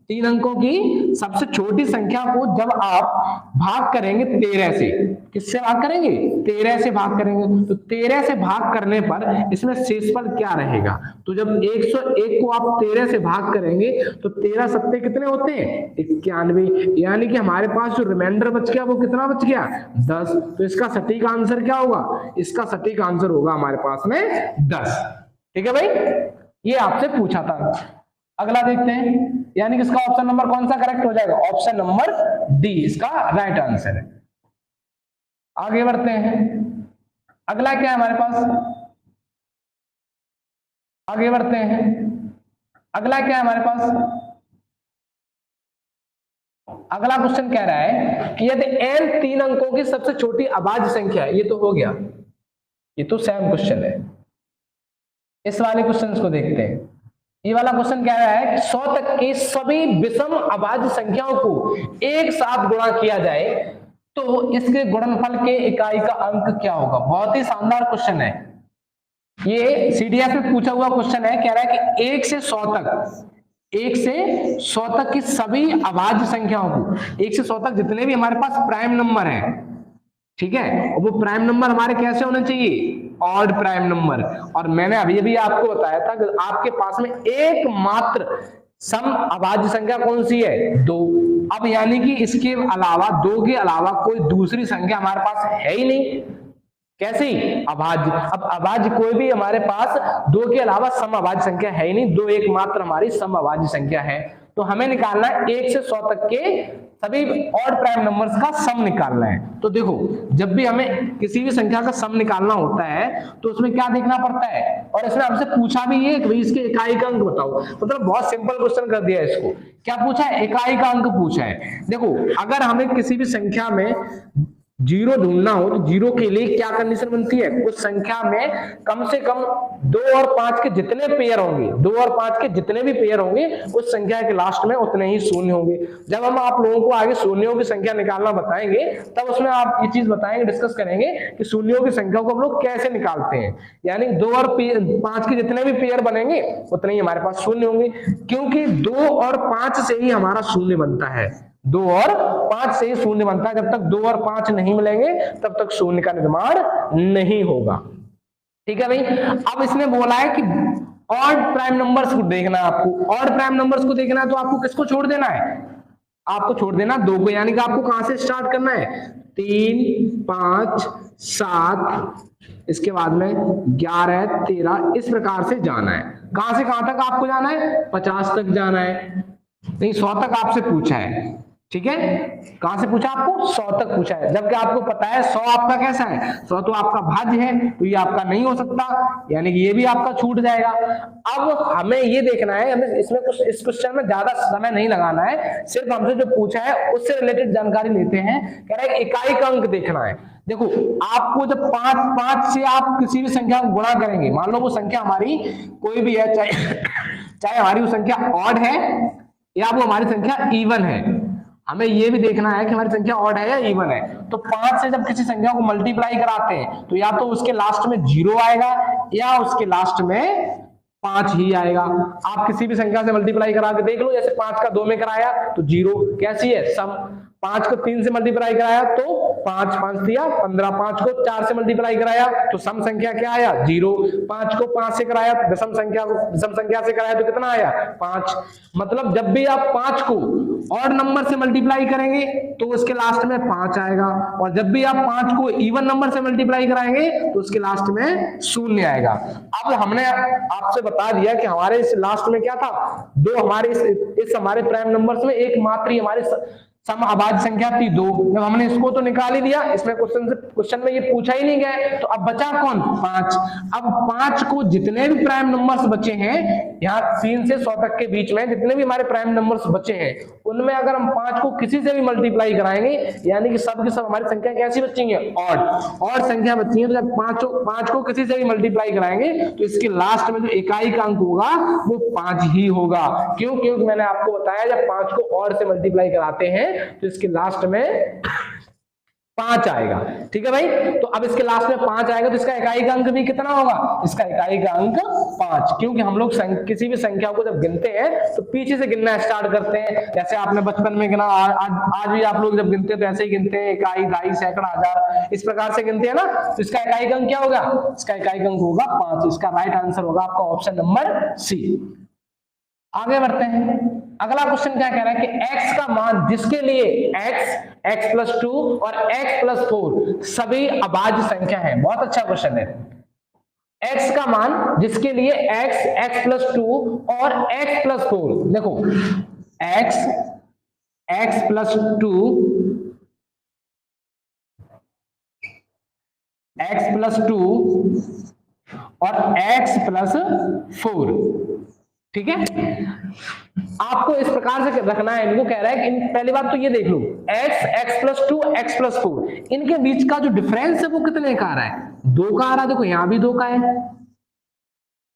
3 अंकों की सबसे छोटी संख्या को जब आप भाग करेंगे 13 से, किससे भाग करेंगे? 13 से भाग करेंगे। तो 13 से भाग करने पर इसमें शेषफल क्या रहेगा? तो जब 101 को आप 13 से भाग करेंगे तो 13 सत्ते कितने होते हैं? 91। यानी कि हमारे पास जो रिमाइंडर बच गया वो कितना बच गया? 10। तो इसका सटीक आंसर क्या होगा? इसका सटीक आंसर होगा हमारे पास में 10। ठीक है भाई, ये आपसे पूछा था। अगला देखते हैं, यानी कि इसका ऑप्शन नंबर कौन सा करेक्ट हो जाएगा? ऑप्शन नंबर डी इसका राइट आंसर है। आगे बढ़ते हैं, अगला क्या है हमारे पास? आगे बढ़ते हैं, अगला क्या है हमारे पास? अगला क्वेश्चन कह रहा है कि यदि n 3 अंकों की सबसे छोटी अभाज्य संख्या है, ये तो हो गया, ये तो सेम क्वेश्चन है। इस वाले क्वेश्चन को देखते हैं। ये वाला क्वेश्चन कह रहा है कि 100 तक की सभी विषम अभाज्य संख्याओं को एक साथ गुणा किया जाए तो इसके गुणनफल के इकाई का अंक क्या होगा? बहुत ही शानदार क्वेश्चन है। ये सीडीएस में पूछा हुआ क्वेश्चन है। कह रहा है कि 1 से 100 तक, 1 से 100 तक की सभी अभाज्य संख्याओं को, 1 से 100 तक जितने भी हमारे पास प्राइम नंबर है, ठीक है, और वो प्राइम नंबर हमारे कैसे होने चाहिए? Odd prime number. और मैंने अभी भी आपको बताया था कि आपके पास में एकमात्र सम अभाज्य संख्या कौन सी है? 2। अब यानी कि इसके अलावा, 2 के अलावा कोई दूसरी संख्या हमारे पास है ही नहीं। कैसी? अभाज्य। अब अभाज्य कोई भी हमारे पास 2 के अलावा सम अभाज्य संख्या है ही नहीं, 2 एकमात्र हमारी सम अभाज्य संख्या है। तो हमें निकालना है 1 से 100 तक के सभी ऑड प्राइम नंबर्स का सम निकालना है। तो देखो, जब भी हमें किसी भी संख्या का सम निकालना होता है तो उसमें क्या देखना पड़ता है? और इसमें हमसे पूछा भी है कि भाई इसके इकाई का अंक बताओ। मतलब बहुत सिंपल क्वेश्चन कर दिया इसको। क्या पूछा है? इकाई का अंक पूछा है। देखो, अगर हमें किसी भी संख्या में जीरो ढूंढना हो तो जीरो के लिए क्या कंडीशन बनती है? उस संख्या में कम से कम 2 और 5 के जितने पेयर होंगे, 2 और 5 के जितने भी पेयर होंगे उस संख्या के लास्ट में उतने ही शून्य होंगे। जब हम आप लोगों को आगे शून्यों की संख्या निकालना बताएंगे तब उसमें आप ये चीज बताएंगे, डिस्कस करेंगे कि शून्यों की संख्या को हम लोग कैसे निकालते हैं। यानी 2 और 5 के जितने भी पेयर बनेंगे उतने ही हमारे पास शून्य होंगे, क्योंकि 2 और 5 से ही हमारा शून्य बनता है। 2 और 5 से ही शून्य बनता है। जब तक 2 और 5 नहीं मिलेंगे तब तक शून्य का निर्माण नहीं होगा। ठीक है भाई। अब इसने बोला है कि ऑड प्राइम नंबर्स को देखना है आपको। ऑड प्राइम नंबर्स को देखना है तो आपको किसको छोड़ देना है? आपको छोड़ देना 2 को। यानी कि आपको कहां से स्टार्ट करना है? 3, 5, 7, इसके बाद में 11, 13, इस प्रकार से जाना है। कहां से कहां तक आपको जाना है? 50 तक जाना है। नहीं, 100 तक आपसे पूछा है। ठीक है, कहां से पूछा? आपको 100 तक पूछा है। जबकि आपको पता है 100 आपका कैसा है? 100 तो आपका भाज्य है, तो ये आपका नहीं हो सकता, यानी कि ये भी आपका छूट जाएगा। अब हमें ये देखना है, हमें इसमें कुछ, इस क्वेश्चन में ज्यादा समय नहीं लगाना है, सिर्फ हमसे जो पूछा है उससे रिलेटेड जानकारी लेते हैं। कह रहा है इकाई का अंक देखना है। देखो, आपको जब 5 से आप किसी भी संख्या को गुणा करेंगे, मान लो वो संख्या हमारी कोई भी है, चाहे हमारी वो संख्या ऑड है या वो हमारी संख्या इवन है। हमें ये भी देखना है कि हमारी संख्या ऑड है या इवन है। तो 5 से जब किसी संख्या को मल्टीप्लाई कराते हैं तो या तो उसके लास्ट में 0 आएगा या उसके लास्ट में 5 ही आएगा। आप किसी भी संख्या से मल्टीप्लाई करा के देख लो, जैसे 5 का 2 में कराया तो 0, कैसी है सम। 5 को 3 से मल्टीप्लाई कराया तो 5, 5 दिया 15, 5 को 4 से मल्टीप्लाई कराया तो सम संख्या क्या आया 0, 5 को 5 से कराया तो विषम संख्या से कराया तो कितना आया 5। मतलब जब भी आप 5 को ऑड नंबर से मल्टीप्लाई करेंगे तो उसके लास्ट में 5 आएगा, और जब भी आप 5 को इवन नंबर से मल्टीप्लाई कराएंगे तो उसके लास्ट में 0 आएगा। अब हमने आपसे बता दिया कि हमारे इस लास्ट में क्या था, दो हमारे इस हमारे प्राइम नंबर्स में एकमात्र ही हमारे सम अभाज्य संख्या थी 2। जब हमने इसको तो निकाल ही दिया, इसमें क्वेश्चन में ये पूछा ही नहीं गया, तो अब बचा कौन 5। अब 5 को जितने भी प्राइम नंबर्स बचे हैं, यहाँ 3 से 100 तक के बीच में जितने भी हमारे प्राइम नंबर्स बचे हैं, उनमें अगर हम 5 को किसी से भी मल्टीप्लाई कराएंगे, यानी कि सब की सब हमारी संख्या कैसी बचेंगे ऑड संख्या बची है। तो जब 5 को किसी से भी मल्टीप्लाई कराएंगे तो इसके लास्ट में जो इकाई का अंक होगा वो 5 ही होगा। क्यों? क्योंकि मैंने आपको बताया जब 5 को ऑड से मल्टीप्लाई कराते हैं तो इसके लास्ट में 5 आएगा। ठीक है भाई, तो अब इसके लास्ट में 5 आएगा तो इसका इकाई का अंक भी कितना होगा, इसका इकाई का अंक 5। क्योंकि हम लोग किसी भी संख्या को जब गिनते हैं तो पीछे से गिनना स्टार्ट करते हैं। जैसे आपने बचपन में गिना, आज भी आप लोग जब गिनते हैं तो ऐसे ही गिनते हैं, इकाई, दहाई, सैकड़ा, हजार, इस प्रकार से गिनते हैं ना। तो इसका इकाई का अंक क्या होगा, इसका इकाई का अंक होगा 5। इसका राइट आंसर होगा आपका ऑप्शन नंबर सी। आगे बढ़ते हैं, अगला क्वेश्चन क्या कह रहा है कि x का मान जिसके लिए x प्लस 2 और x प्लस 4 सभी अभाज्य संख्या है। बहुत अच्छा क्वेश्चन है। x का मान जिसके लिए x प्लस 2 और x प्लस 4, देखो x प्लस 2 x प्लस 2 और x प्लस 4, ठीक है। आपको इस प्रकार से रखना है, इनको कह रहा है कि पहली बात तो ये देख लो x प्लस 2 x प्लस 4, इनके बीच का जो डिफरेंस है वो कितने का आ रहा है, 2 का आ रहा है। देखो यहां भी 2 का है,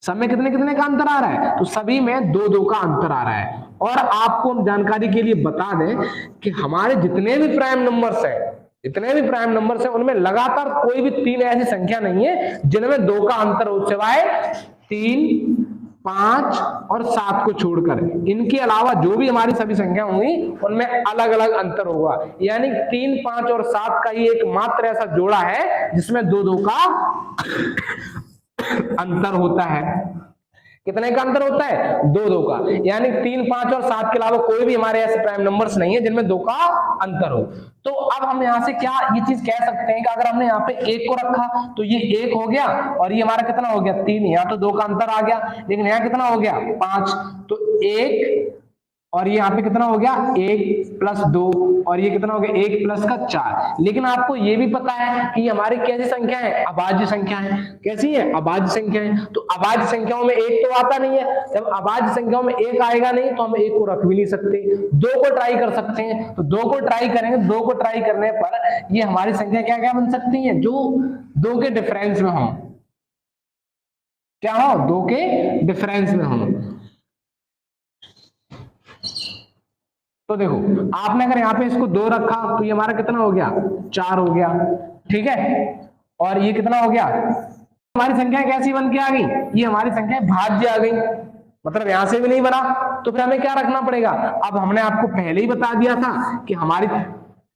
सब में कितने कितने का अंतर आ रहा है, तो सभी में 2 का अंतर आ रहा है। और आपको हम जानकारी के लिए बता दें कि हमारे जितने भी प्राइम नंबर्स हैं उनमें लगातार कोई भी 3 ऐसी संख्या नहीं है जिनमें 2 का अंतर हो, सिवाय 3, 5 और 7 को छोड़कर। इनके अलावा जो भी हमारी सभी संख्या होंगी उनमें अलग अलग अंतर होगा। यानी 3, 5 और 7 का ही एकमात्र ऐसा जोड़ा है जिसमें 2 का अंतर होता है। कितने का अंतर होता है, 2 का। यानी 3, 5 और 7 के अलावा कोई भी हमारे ऐसे प्राइम नंबर्स नहीं है जिनमें 2 का अंतर हो। तो अब हम यहाँ से क्या ये चीज कह सकते हैं कि अगर हमने यहाँ पे 1 को रखा तो ये 1 हो गया, और ये हमारा कितना हो गया 3, यहाँ तो 2 का अंतर आ गया, लेकिन यहाँ कितना हो गया 5, तो 1, और ये यहाँ पे कितना हो गया 1 प्लस 2, और ये कितना हो गया 1 प्लस का 4। लेकिन आपको ये भी पता है कि हमारी कैसी संख्या है, अभाज्य संख्या है। कैसी है, अभाज्य संख्या है। तो अभाज्य संख्याओं में 1 तो आता नहीं है, जब अभाज्य संख्याओं में 1 आएगा नहीं तो हम 1 को रख भी नहीं सकते, 2 को ट्राई कर सकते हैं। तो 2 को ट्राई करेंगे, 2 को ट्राई करने पर ये हमारी संख्या क्या क्या बन सकती है, जो 2 के डिफरेंस में हो, क्या हो 2 के डिफरेंस में हो। तो देखो आपने अगर यहाँ पे इसको 2 रखा तो ये हमारा कितना हो गया 4 हो गया, ठीक है। और ये कितना हो गया, हमारी संख्या कैसी बन के आ गई, ये हमारी संख्या भाज्य आ गई, मतलब यहां से भी नहीं बना। तो फिर हमें क्या रखना पड़ेगा, अब हमने आपको पहले ही बता दिया था कि हमारी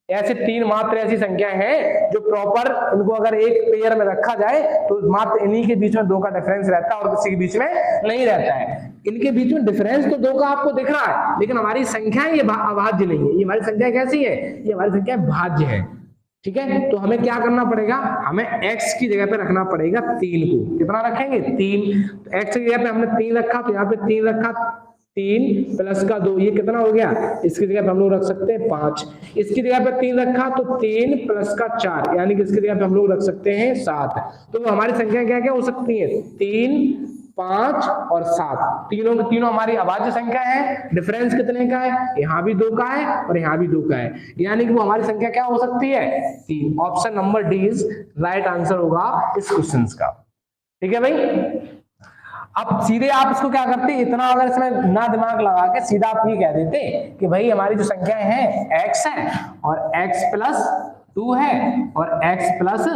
ऐसे 3 मात्र ऐसी संख्याएं हैं जो प्रॉपर, इनको अगर एक पेयर में रखा जाए तो मात्र इन्हीं के बीच में 2 का डिफरेंस रहता है और किसी के बीच में नहीं रहता है। इनके बीच में डिफरेंस तो 2 का आपको दिख रहा है, लेकिन हमारी संख्या ये अभाज्य नहीं है। ये हमारी संख्या कैसी है, ये हमारी संख्या भाज्य है, ठीक है। तो हमें क्या करना पड़ेगा, हमें x की जगह पे रखना पड़ेगा 3 को। कितना रखेंगे 3, तो x की जगह पे हमने 3 रखा, तो यहाँ पे 3 रखा, 3 प्लस का 2, ये कितना हो गया, इसकी जगह पे हम लोग रख सकते हैं 5। इसकी जगह पे 3 रखा तो 3 प्लस का 4, यानी कि इसकी जगह पे हम लोग रख सकते हैं 7। तो हमारी संख्या क्या क्या हो सकती है, 3, 5 और 7, तीनों के तीनों हमारी अभाज्य संख्या है। डिफरेंस कितने का है, यहाँ भी 2 का है और यहाँ भी 2 का है, यानी कि वो हमारी संख्या क्या हो सकती है 3। Option number D is right answer होगा इस क्वेश्चन का, ठीक है भाई। अब सीधे आप इसको क्या करते, इतना अगर इसमें ना दिमाग लगा के सीधा आप ये कह देते कि भाई हमारी जो संख्याएं हैं x है और x प्लस 2 है और x प्लस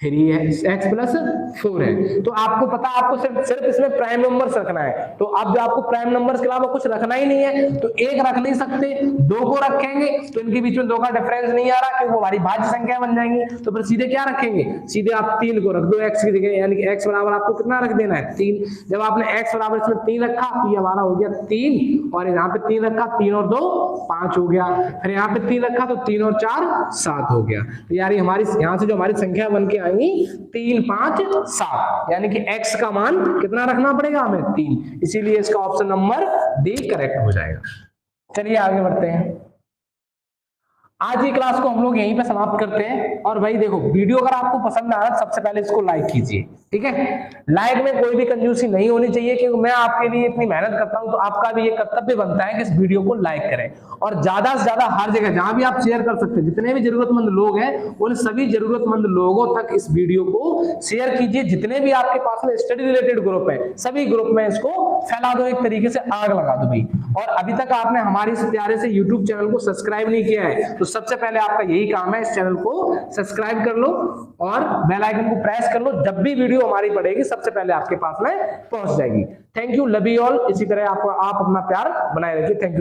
3 है, x प्लस 4 है। तो आपको पता, आपको सिर्फ इसमें प्राइम नंबर्स रखना है। तो अब जो आपको प्राइम नंबर्स के अलावा कुछ रखना ही नहीं है, तो एक रख नहीं सकते, 2 को रखेंगे तो इनके बीच में 2 का डिफरेंस नहीं आ रहा क्योंकि वो हमारी भाज्य संख्या बन जाएंगी। तो फिर सीधे क्या रखेंगे, सीधे आप 3 को रख दो x की जगह, यानी कि x बराबर आपको कितना रख देना है 3। जब आपने x बराबर इसमें 3 रखा तो ये हमारा हो गया 3, और यहाँ पे 3 रखा, 3 और 2 5 हो गया, फिर यहाँ पे 3 रखा तो 3 और 4 7 हो गया। तो यार हमारी यहाँ से जो हमारी संख्या बन के आएंगी 3 5 7, यानी कि x का मान कितना रखना पड़ेगा हमें 3, इसीलिए इसका ऑप्शन नंबर डी करेक्ट हो जाएगा। चलिए आगे बढ़ते हैं। आज की क्लास को हम लोग यहीं पे समाप्त करते हैं। और भाई देखो, वीडियो अगर आपको पसंद आ रहा है सबसे पहले इसको लाइक कीजिए, ठीक है। लाइक में कोई भी कंजूसी नहीं होनी चाहिए, क्योंकि मैं आपके लिए इतनी मेहनत करता हूं, तो आपका भी ये कर्तव्य बनता है कि इस वीडियो को लाइक करें। और ज्यादा से ज्यादा हर जगह जहां भी आप शेयर कर सकते हैं, जितने भी जरूरतमंद लोग हैं उन सभी जरूरतमंद लोगों तक इस वीडियो को शेयर कीजिए। जितने भी आपके पास में स्टडी रिलेटेड ग्रुप है, सभी ग्रुप में इसको फैला दो, एक तरीके से आग लगा दो भाई। और अभी तक आपने हमारे इस प्यारे से यूट्यूब चैनल को सब्सक्राइब नहीं किया है, तो सबसे पहले आपका यही काम है, इस चैनल को सब्सक्राइब कर लो और बेल आइकन को प्रेस कर लो। जब भी वीडियो हमारी पड़ेगी सबसे पहले आपके पास में पहुंच जाएगी। Thank you, love you all. इसी तरह आप अपना प्यार बनाए रखिए। Thank you.